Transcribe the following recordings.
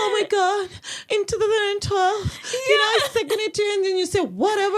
oh my God, in 2012, I second it to you, and then you say, whatever.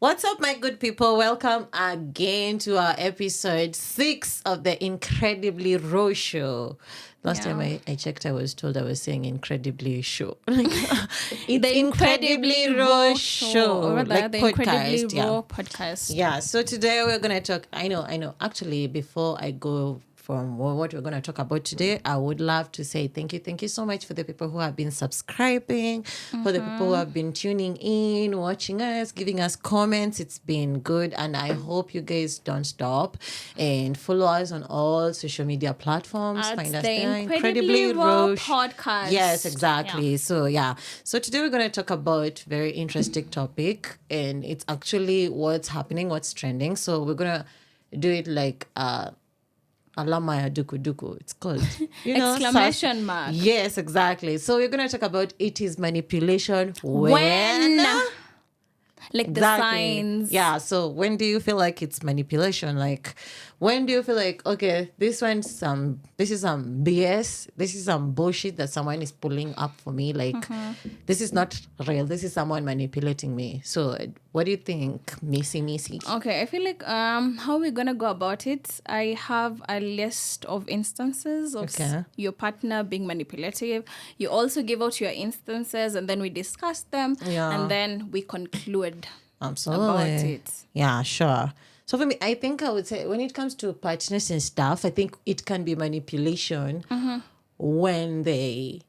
What's up, my good people? Welcome again to our episode 6 of the Incredibly Raw Show. Last time I checked, I was told I was saying incredibly show. It's the Incredibly Raw Show. Or rather, like the podcast. Incredibly Raw podcast. Yeah, so today we're going to talk. I know. Actually, before I go from what we're going to talk about today, I would love to say thank you so much for the people who have been subscribing, for the people who have been tuning in, watching us, giving us comments. It's been good, and I hope you guys don't stop and follow us on all social media platforms. Find us there, Incredibly Raw podcast. Yes, exactly. Yeah. So today we're going to talk about very interesting topic, and it's actually what's happening, what's trending. So we're going to do it like Alamaya Duku Duku, it's called. Exclamation mark. Yes, exactly. So we're going to talk about it is manipulation when? Like the signs. Yeah, so when do you feel like it's manipulation? Like, when do you feel like, okay, this is some BS, this is some bullshit that someone is pulling up for me. Like, this is not real. This is someone manipulating me. So what do you think, Missy? Okay, I feel like how we're going to go about it, I have a list of instances of your partner being manipulative. You also give out your instances, and then we discuss them, and then we conclude about it. Yeah, sure. So for me, I think I would say when it comes to partners and stuff, I think it can be manipulation when the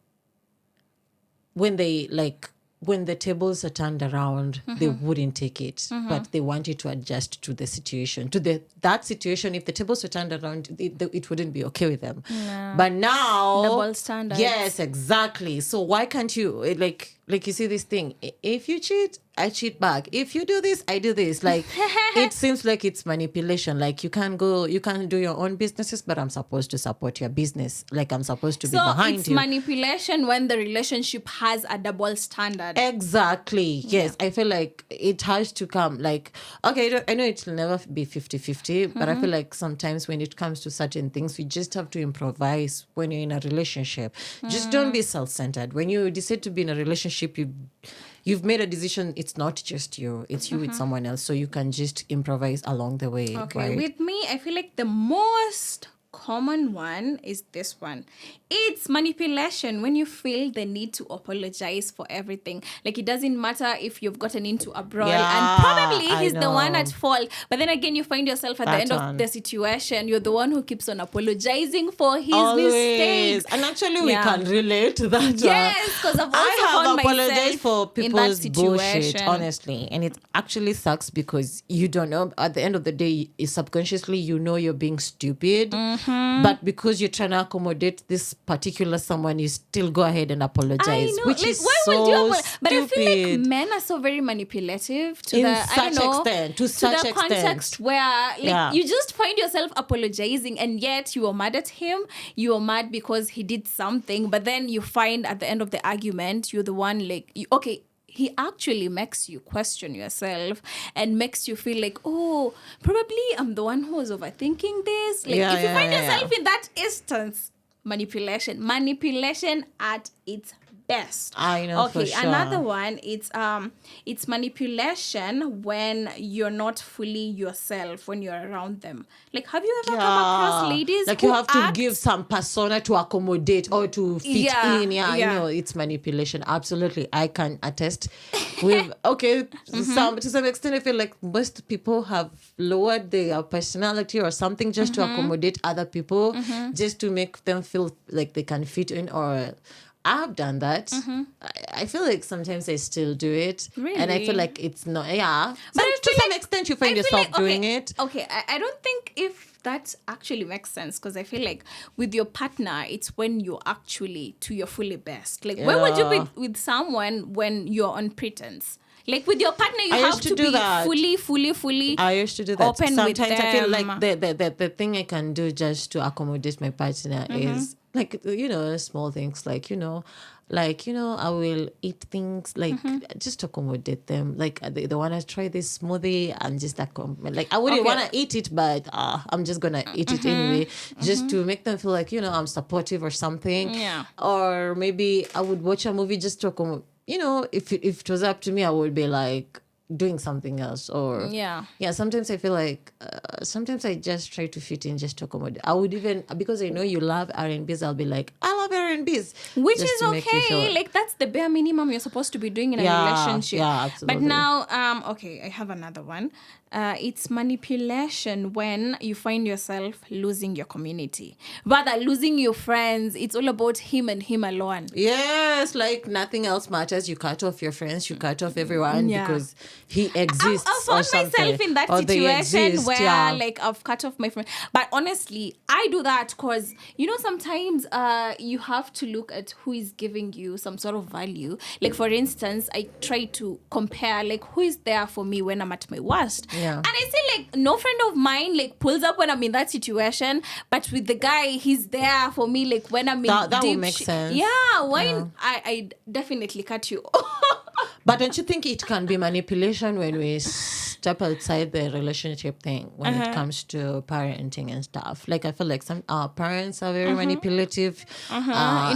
tables are turned around, they wouldn't take it, but they want you to adjust to the situation, that situation. If the tables were turned around, it wouldn't be okay with them. Yeah. But now, double standards. Yes, exactly. So why can't you like you see this thing? If you cheat, I cheat back. If you do this, I do this. Like, it seems like it's manipulation. Like, you can do your own businesses, but I'm supposed to support your business. Like, I'm supposed to be behind you. So it's manipulation when the relationship has a double standard. Exactly. Yes. I feel like it has to come. Like, okay, I know it will never be 50-50, but I feel like sometimes when it comes to certain things, we just have to improvise when you're in a relationship. Just don't be self-centered. When you decide to be in a relationship, you've made a decision. It's not just you, it's you with someone else, so you can just improvise along the way. Okay, right? With me, I feel like the most common one is this one. It's manipulation when you feel the need to apologize for everything. Like, it doesn't matter if you've gotten into a brawl and probably he's the one at fault, but then again you find yourself at the end of the situation, you're the one who keeps on apologizing for his mistakes. And actually we can relate to that. Yes, because I have apologized for people's in that bullshit, honestly, and it actually sucks because you don't know. At the end of the day, subconsciously you're being stupid. But because you're trying to accommodate this particular someone, you still go ahead and apologize, which is so stupid. But I feel like men are so very manipulative to the context where you just find yourself apologizing, and yet you are mad at him. You are mad because he did something, but then you find at the end of the argument, you're the one he actually makes you question yourself and makes you feel like, oh, probably I'm the one who was overthinking this. Like, if you find yourself in that instance, manipulation at its best. I know. Okay, for sure. Another one, it's manipulation when you're not fully yourself when you're around them. Like, have you ever come across ladies like who you have to give some persona to accommodate or to fit in? It's manipulation. Absolutely, I can attest. With to some extent, I feel like most people have lowered their personality or something just to accommodate other people, just to make them feel like they can fit in. Or I've done that. I feel like sometimes I still do it. Really? And I feel like it's not, But to some extent you find yourself doing it. Okay, I don't think if that actually makes sense, because I feel like with your partner, it's when you're actually to your fully best. Like, where would you be with someone when you're on pretense? Like, with your partner, you have to be fully I used to do that. Open Sometimes with them. I feel like the thing I can do just to accommodate my partner is like, small things like, I will eat things like just to accommodate them. Like they want to try this smoothie and just like I wouldn't want to eat it, but I'm just gonna eat it anyway, just to make them feel like, I'm supportive or something. Yeah. Or maybe I would watch a movie just to accommodate. If it was up to me, I would be like doing something else. Or sometimes I feel like sometimes I just try to fit in just to accommodate. I would even, because I know you love R&Bs, I'll be like, I love R&Bs, which is okay. Like that's the bare minimum you're supposed to be doing in a relationship. Yeah, absolutely. But now I have another one. It's manipulation when you find yourself losing your community, rather losing your friends. It's all about him and him alone. Yes, like nothing else matters. You cut off your friends, you cut off everyone because he exists. I've found myself in that situation where like I've cut off my friend. But honestly, I do that because sometimes you have to look at who is giving you some sort of value. Like for instance, I try to compare like who is there for me when I'm at my worst. Yeah. And I see like no friend of mine like pulls up when I'm in that situation, but with the guy, he's there for me like when I'm in that deep would make sense. Yeah, when I definitely cut you. But don't you think it can be manipulation when we step outside the relationship thing when it comes to parenting and stuff? Like I feel like some parents are very manipulative. In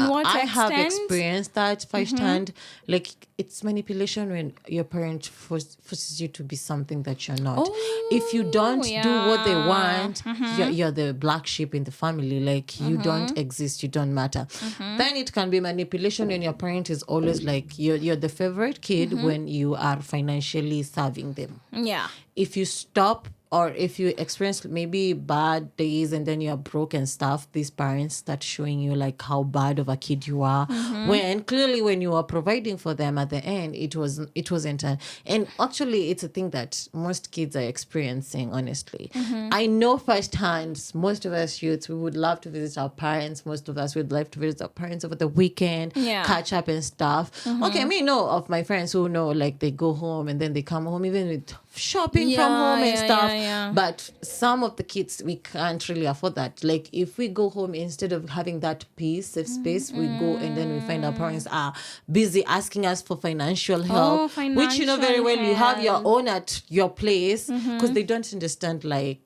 what I extent? have experienced that firsthand. Like it's manipulation when your parent forces you to be something that you're not. If you don't do what they want, you're the black sheep in the family. Like you don't exist, you don't matter. Then it can be manipulation when your parent is always like you're the favorite kid when you are financially serving them. Yeah. If you stop or if you experience maybe bad days and then you're broke and stuff, these parents start showing you like how bad of a kid you are. When clearly when you are providing for them at the end, it wasn't. And actually it's a thing that most kids are experiencing, honestly. I know firsthand, most of us youths, we would love to visit our parents. Most of us would love to visit our parents over the weekend, catch up and stuff. Okay, me know of my friends who know like they go home and then they come home even with shopping from home and stuff. But some of the kids, we can't really afford that. Like if we go home, instead of having that peace, safe space, we go and then we find our parents are busy asking us for financial help, which you know very well you have your own at your place, because they don't understand like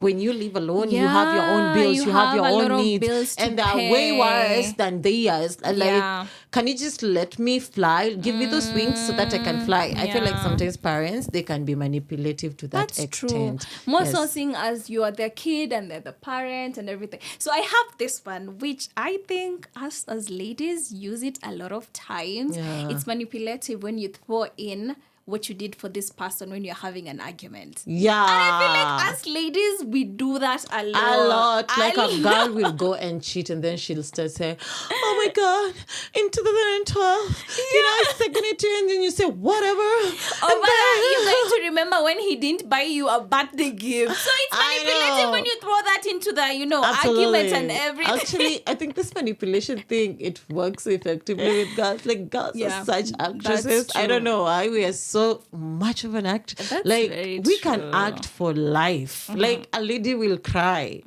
when you live alone, you have your own bills, you have your own needs, and they're way worse than theirs. Like, can you just let me fly? Give me those wings so that I can fly. I feel like sometimes parents, they can be manipulative to that extent. True. More so seeing as you are their kid and they're the parent and everything. So I have this one, which I think us as ladies use it a lot of times. It's manipulative when you throw in what you did for this person when you're having an argument. Yeah. And I feel like us ladies, we do that a lot. A lot. Like a girl will go and cheat and then she'll start saying, oh my God, in 2012, I second it to you, and then you say, whatever. Or you're going to remember when he didn't buy you a birthday gift. So it's manipulative when you throw that into the, argument and everything. Actually, I think this manipulation thing, it works effectively with girls. Like girls are such actresses. I don't know why we are so much of an act. That's like very we true. can act for life. Like a lady will cry.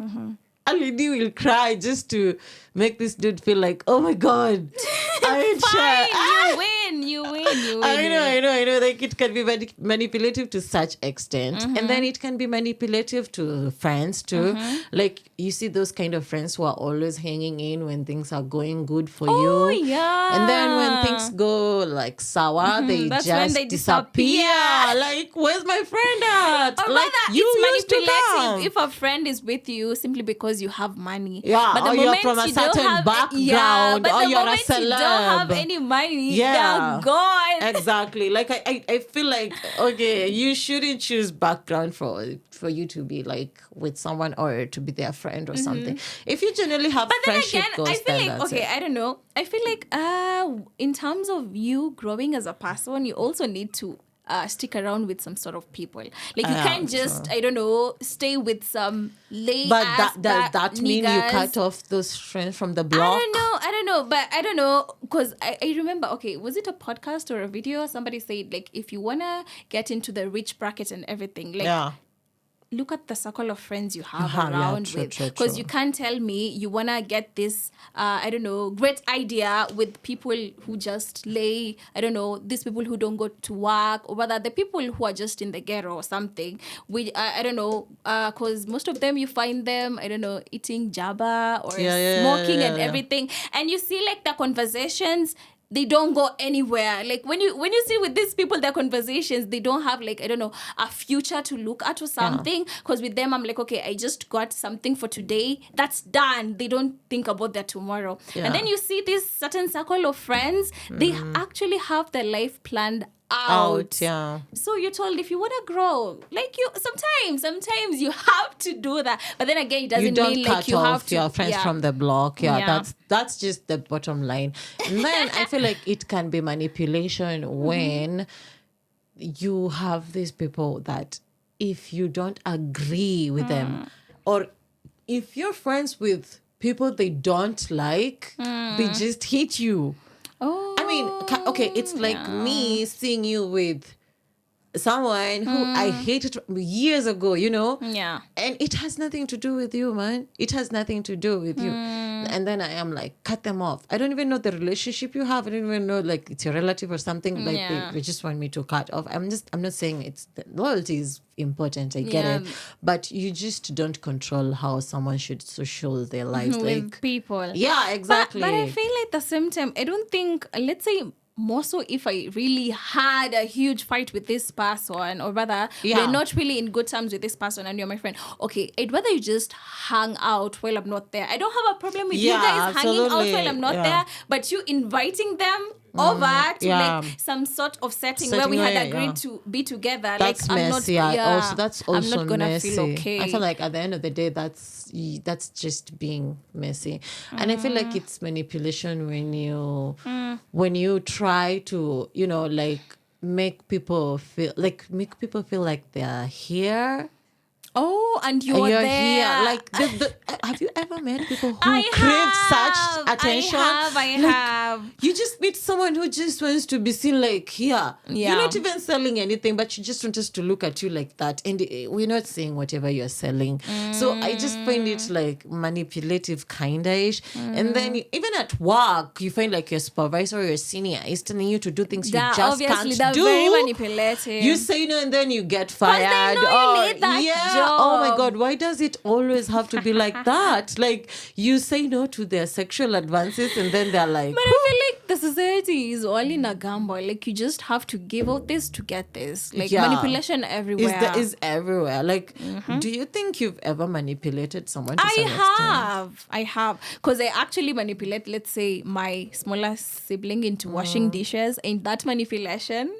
A lady will cry just to make this dude feel like, oh my God, You win. I know. Like it can be manipulative to such extent. And then it can be manipulative to friends too. Like you see those kind of friends who are always hanging in when things are going good for you. Yeah. And then when things go like sour, That's when they disappear. Like, where's my friend at? Or like, rather, it's manipulative if a friend is with you simply because you have money. Yeah, but the or moment you're from a you don't certain have, background, but or the you're a moment celeb. you don't have any money, they're gone. Exactly. Like I feel like, okay, you shouldn't choose background for you to be like with someone or to be their friend or something. If you generally have friendship goals, I feel like, I don't know. I feel like in terms of you growing as a person, you also need to stick around with some sort of people. Like you can't just, I don't know, stay with some lay But does that mean you cut off those friends from the block? I don't know. But I don't know, because I remember, okay, was it a podcast or a video? Somebody said, like, if you want to get into the rich bracket and everything, like, look at the circle of friends you have around with. Because you can't tell me you want to get this, great idea with people who just lay, these people who don't go to work, or rather the people who are just in the ghetto or something. Because most of them, you find them, eating jabba or smoking and everything. And you see like the conversations, they don't go anywhere. Like when you see with these people, their conversations, they don't have like, a future to look at or something. Because with them, I'm like, okay, I just got something for today. That's done. They don't think about that tomorrow. Yeah. And then you see this certain circle of friends, they actually have their life planned out. Yeah. So you're told if you want to grow, like sometimes you have to do that. But then again, it doesn't mean like you have to. Your friends from the block. Yeah. That's just the bottom line. And then I feel like it can be manipulation when you have these people that if you don't agree with them, or if you're friends with people they don't like, they just hate you. Oh, I mean, okay, it's like me seeing you with someone who I hated years ago, Yeah. And it has nothing to do with you, man. It has nothing to do with you. And then I am like, cut them off. I don't even know the relationship you have. I don't even know like it's your relative or something. Like they just want me to cut off. I'm not saying loyalty is important. I get it. But you just don't control how someone should social their lives. With like people. Yeah, exactly. But I feel like at the same time, I don't think, let's say, more so if I really had a huge fight with this person, or rather we're not really in good terms with this person and you're my friend, okay, I'd rather you just hang out while I'm not there. I don't have a problem with you guys hanging out while I'm not there, but you inviting them over to like some sort of setting where we had agreed to be together. That's like messy. That's also I'm not gonna messy. feel okay. I feel like at the end of the day, that's just being messy. And I feel like it's manipulation when you try to, like make people feel like they're here. Oh, and you're there. Here. Like, have you ever met people who crave such attention? I have. You just meet someone who just wants to be seen like here. Yeah. You're not even selling anything, but you just want us to look at you like that. And we're not saying whatever you're selling. So I just find it like manipulative kind-ish. And then even at work, you find like your supervisor or your senior is telling you to do things you just can't do. Very manipulative. You say no and then you get fired. They know you need that job. Oh my God, why does it always have to be like that? Like you say no to their sexual advances and then they're like... But I feel like the society is all in a gamble. Like you just have to give out this to get this. Like manipulation everywhere. Is everywhere. Like, do you think you've ever manipulated someone to some extent? I have. Because I actually manipulate, let's say, my smaller sibling into washing dishes. Ain't that manipulation?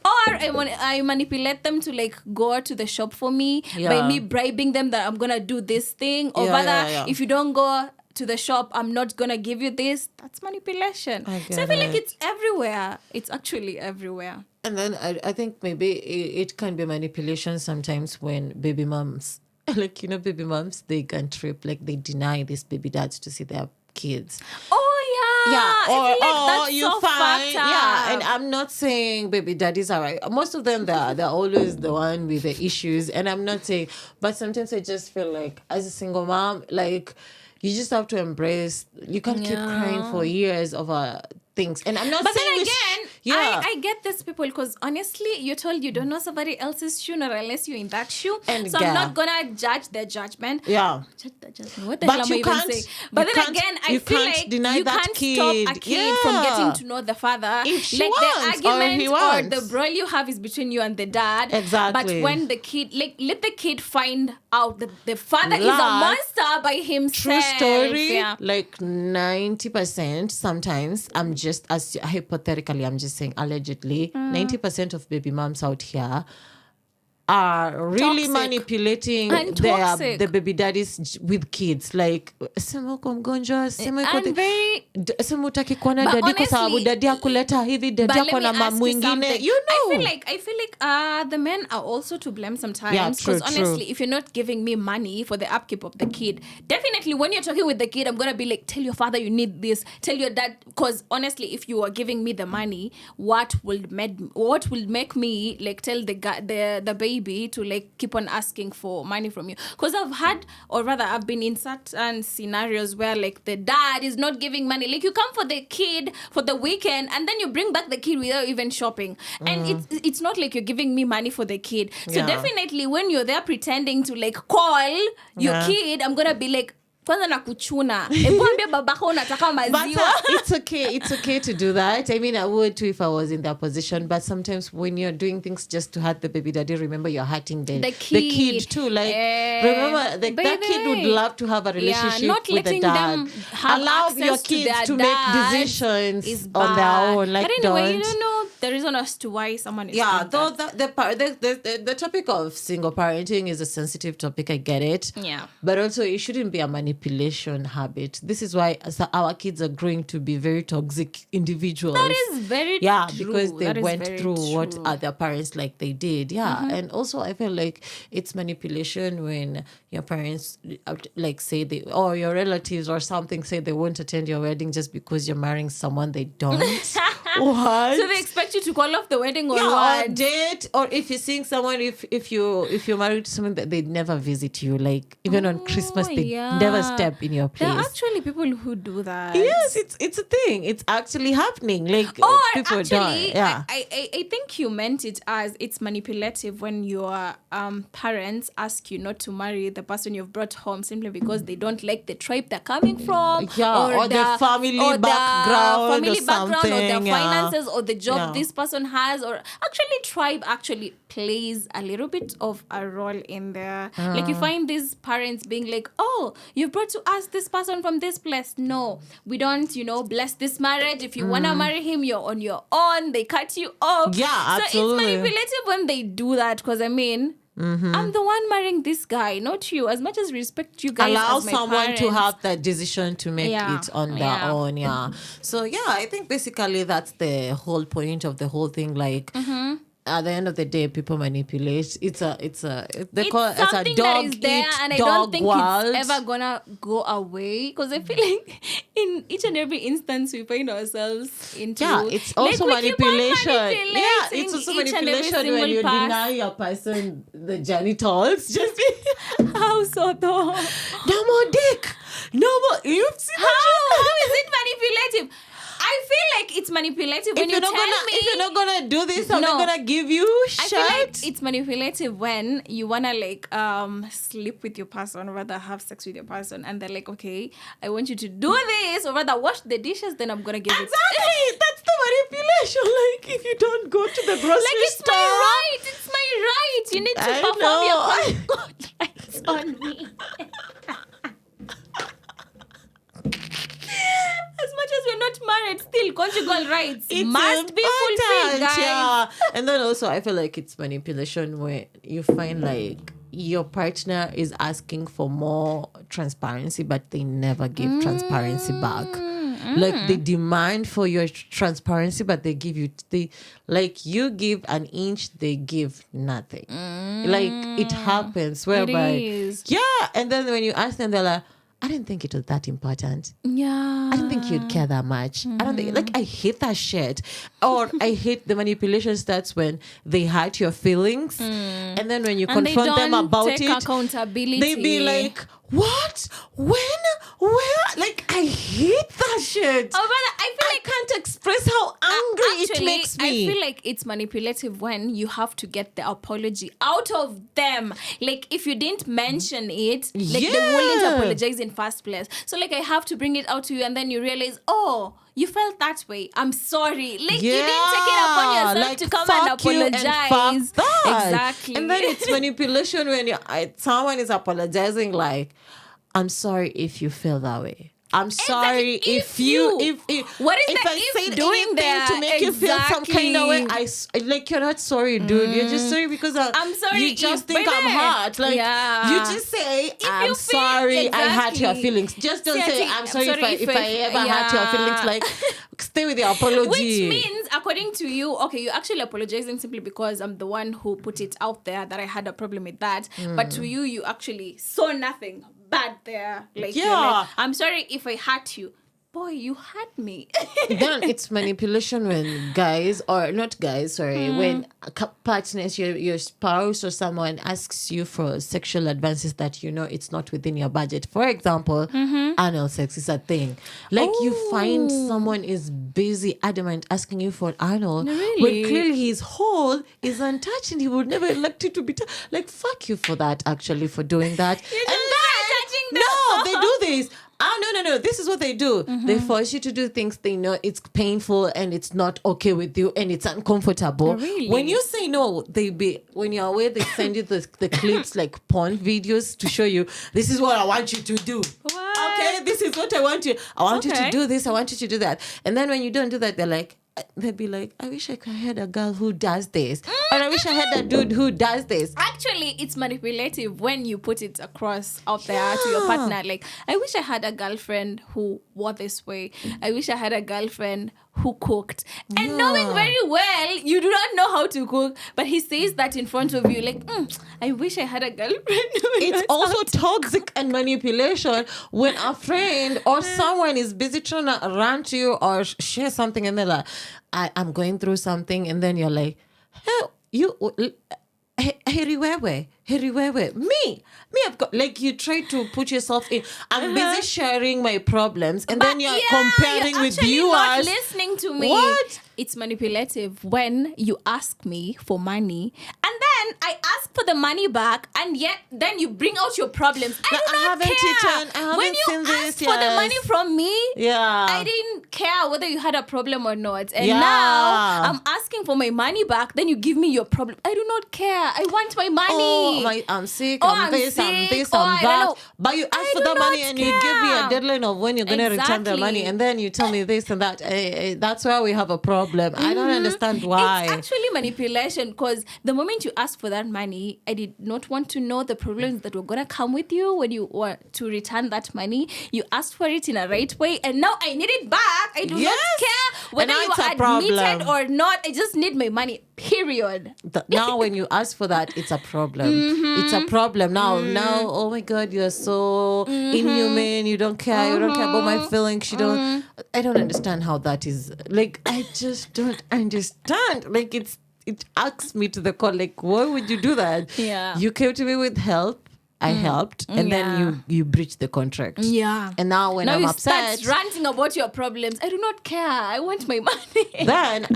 Or I manipulate them to like go to the shop for me by me bribing them that I'm gonna do this thing, or if you don't go to the shop, I'm not gonna give you this. That's manipulation. I feel like it's everywhere. It's actually everywhere. And then I think maybe it can be manipulation sometimes when baby moms, like baby moms, they can trip, like they deny these baby dads to see their kids. Or you so find and I'm not saying baby daddies are right. Most of them they're always the one with the issues, and I'm not saying, but sometimes I just feel like as a single mom, like you just have to embrace. You can't keep crying for years over things, and I'm not. But saying then again, I get these people because honestly, you're told you don't know somebody else's shoe, not unless you're in that shoe. And so I'm not gonna judge their judgment. Yeah. Judge their judgment. What the hell am I even saying? But then again, I feel like you can't stop a kid from getting to know the father. If she like wants, the argument or the brawl you have is between you and the dad. Exactly. But when the kid, let the kid find out that the father is a monster by himself. True story. Yeah. Like 90%. Sometimes I'm just hypothetically, I'm just saying allegedly, 90% of baby moms out here are really manipulating the baby daddies with kids. Like, sema uko mgonjwa, sema utaki kuona dadi kwa sababu dadi akuleta hivi, dadi ako na mama mwingine. I feel like the men are also to blame sometimes. Because honestly, if you're not giving me money for the upkeep of the kid, definitely when you're talking with the kid, I'm going to be like, tell your father you need this, tell your dad. Because honestly, if you are giving me the money, what will make me like tell the baby baby to like keep on asking for money from you. Because I've been in certain scenarios where like the dad is not giving money. Like you come for the kid for the weekend and then you bring back the kid without even shopping. And it's not like you're giving me money for the kid. So definitely when you're there pretending to like call your kid, I'm gonna be like, kwanza na kuchuna. Babako unataka maziwa. It's okay to do that. I mean, I would too if I was in that position. But sometimes when you're doing things just to hurt the baby daddy, remember you're hurting the kid too. Like, remember, that kid would love to have a relationship with the dad. Allow your kids to make decisions on their own. Like, but anyway, you don't know the reason as to why someone is doing though that. The topic of single parenting is a sensitive topic. I get it. Yeah. But also, it shouldn't be a manipulation habit. This is why our kids are growing to be very toxic individuals. That is very true. Because they went through what other parents like they did. And also I feel like it's manipulation when your parents like say or your relatives or something say they won't attend your wedding just because you're marrying someone they don't. What? So they expect you to call off the wedding or what? Or date, or if you're seeing someone, if you're married to someone that they never visit you, like even on Christmas they never step in your place. There are actually people who do that. Yes, it's a thing. It's actually happening. Like people actually, I think you meant it as it's manipulative when your parents ask you not to marry the person you've brought home simply because they don't like the tribe they're coming from, or the family background, or something, or their finances, or the job this person has, or actually tribe actually plays a little bit of a role in there. Like you find these parents being like, oh, you brought to us this person from this place. No, we don't, bless this marriage. If you want to marry him, you're on your own. They cut you off. Yeah, absolutely. So it's manipulative when they do that, because I mean, I'm the one marrying this guy, not you. As much as respect you guys, allow as my someone parents, to have that decision to make it on their own. So I think basically that's the whole point of the whole thing. Like at the end of the day, people manipulate. It's a dog that is there, and I don't think world. It's ever gonna go away, because I feel like in each and every instance we find ourselves into. It's also manipulation. It's also manipulation when you deny your person the genitals. Just how so though? No more dick. No more. You've seen how is it manipulative? I feel like it's manipulative when you tell me if you're not gonna do this, I'm not gonna give you shit. I feel like it's manipulative when you wanna like sleep with your person or rather have sex with your person, and they're like, okay, I want you to do this or rather wash the dishes, then I'm gonna give it. Exactly, that's the manipulation. Like if you don't go to the grocery store, it's my right. You need to perform your rights on me. As much as we're not married, still conjugal rights must be fulfilled, guys. Yeah. And then also I feel like it's manipulation where you find like your partner is asking for more transparency, but they never give transparency back. Like they demand for your transparency, but they give you you give an inch, they give nothing. Like it happens whereby and then when you ask them, they're like, I didn't think it was that important. Yeah. I didn't think you'd care that much. I don't think, I hate that shit. Or I hate the manipulation starts when they hurt your feelings. And then when you confront them about it, accountability. they be like, what? When? Where? Like, I hate that shit. Oh, brother, I can't express how angry it makes me. I feel like it's manipulative when you have to get the apology out of them. Like, if you didn't mention it, like they wouldn't apologize in first place. So, like, I have to bring it out to you, and then you realize, oh, you felt that way. I'm sorry. Like, you didn't take it upon yourself to come and apologize. Exactly. And then it's manipulation when someone is apologizing like, I'm sorry if you feel that way. I'm sorry if what is I said anything there to make you feel some kind of way. You're not sorry, dude. You're just sorry because I'm sorry. You just think I'm hurt. Like you just say I'm sorry. I hurt your feelings. Just don't say I'm sorry if I ever hurt your feelings. Like stay with your apology. Which means, according to you, okay, you're actually apologizing simply because I'm the one who put it out there that I had a problem with that. But to you, you actually saw nothing bad there. Like, you're like, I'm sorry if I hurt you. boy, you had me. Then it's manipulation when guys, or not guys, sorry, when partners, your spouse or someone asks you for sexual advances that you know it's not within your budget. For example, anal sex is a thing. Like you find someone is busy, adamant, asking you for anal, Really? when clearly his hole is untouched and he would never elect it to be like, fuck you for that, actually, for doing that. No, they do this. No. This is what they do. They force you to do things they know it's painful and it's not okay with you and it's uncomfortable. Really? When you say no, when you're away, they send you the clips like porn videos to show you, this is what I want you to do. What? Okay, this is what I want you. I want you to do this. I want you to do that. And then when you don't do that, they'd be like, I wish I could have a girl who does this. Or I wish I had a dude who does this. Actually, it's manipulative when you put it across out there to your partner. Like, I wish I had a girlfriend who wore this way. I wish I had a girlfriend who cooked. And knowing very well you do not know how to cook, but he says that in front of you, like, I wish I had a girlfriend. It's also toxic and manipulation when a friend or someone is busy trying to rant to you or share something and they're like, I'm going through something, and then you're like, Heriwewe, me, I've got, like, you try to put yourself in. I'm busy sharing my problems, and then you're comparing with viewers. Not listening to me. What? It's manipulative when you ask me for money, and then I ask for the money back, and yet then you bring out your problems. I haven't care. When you asked for the money from me, I didn't care whether you had a problem or not. And now I'm asking for my money back. Then you give me your problem. I do not care. I want my money. I'm sick. I'm this. I'm that. But you ask for the money and you give me a deadline of when you're going to return the money, and then you tell me this and that. That's where we have a problem. I don't understand why. It's actually manipulation, because the moment you ask for that money, I did not want to know the problems that were going to come with you when you were to return that money. You asked for it in a right way, and now I need it back. I do not care whether you are admitted or not. I just need my money, period. Now when you ask for that, it's a problem. It's a problem. Now, oh my God, you're so inhumane. You don't care. You don't care about my feelings. I don't understand how that is. Like, I just don't understand. Like, it asks me to the core. Like, why would you do that? Yeah. You came to me with help. I helped, and then you breached the contract. Yeah. And now when I'm upset, start ranting about your problems. I do not care. I want my money. Then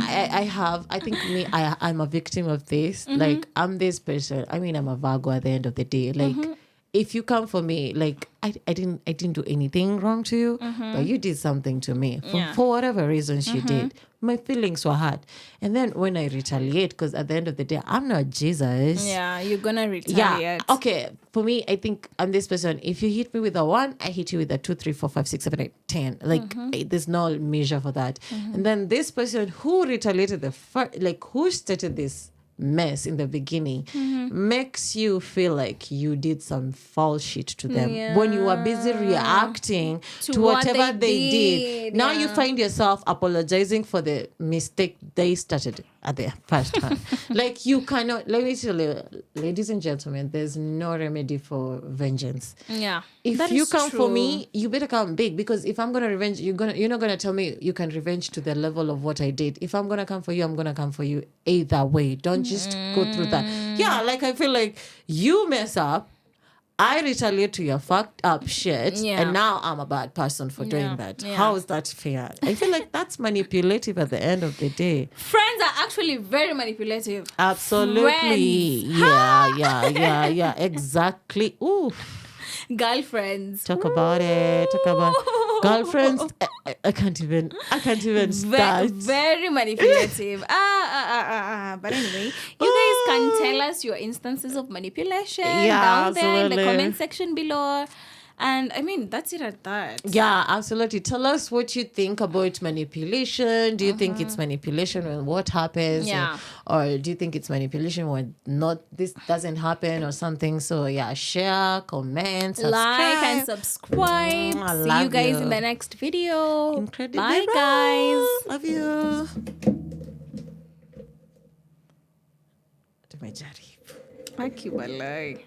I'm a victim of this. Like, I'm this person. I mean, I'm a Virgo at the end of the day. Like, if you come for me, like, I didn't do anything wrong to you, but you did something to me for whatever reasons you did. My feelings were hurt. And then when I retaliate, because at the end of the day, I'm not Jesus. Yeah, you're gonna retaliate. Yeah. Okay. For me, I think I'm this person. If you hit me with a 1, I hit you with a 2, 3, 4, 5, 6, 7, 8, 10. Like, there's no measure for that. And then this person who retaliated who started this mess in the beginning makes you feel like you did some foul shit to them when you were busy reacting to whatever they did. Now you find yourself apologizing for the mistake they started at the first time. Like, you cannot, let me tell you, ladies and gentlemen, there's no remedy for vengeance. Yeah. If you come for me, you better come big, because if I'm gonna revenge, you're not gonna tell me you can revenge to the level of what I did. If I'm gonna come for you, I'm gonna come for you either way. Don't just go through that. Yeah, like, I feel like you mess up, I retaliate to your fucked up shit, and now I'm a bad person for doing that. Yeah. How is that fair? I feel like that's manipulative at the end of the day. Friends are actually very manipulative. Absolutely. Friends. Yeah, exactly. Ooh. Girlfriends. Talk about girlfriends. I can't even start. Very manipulative. But anyway, you guys can tell us your instances of manipulation down there in the comment section below. And I mean, that's it at that. Yeah, absolutely. Tell us what you think about manipulation. Do you think it's manipulation when what happens? Yeah. Or do you think it's manipulation when this doesn't happen or something? So yeah, share, comment, subscribe. Like and subscribe. See you guys in the next video. Incredible. Bye, guys. Love you. Akibalai.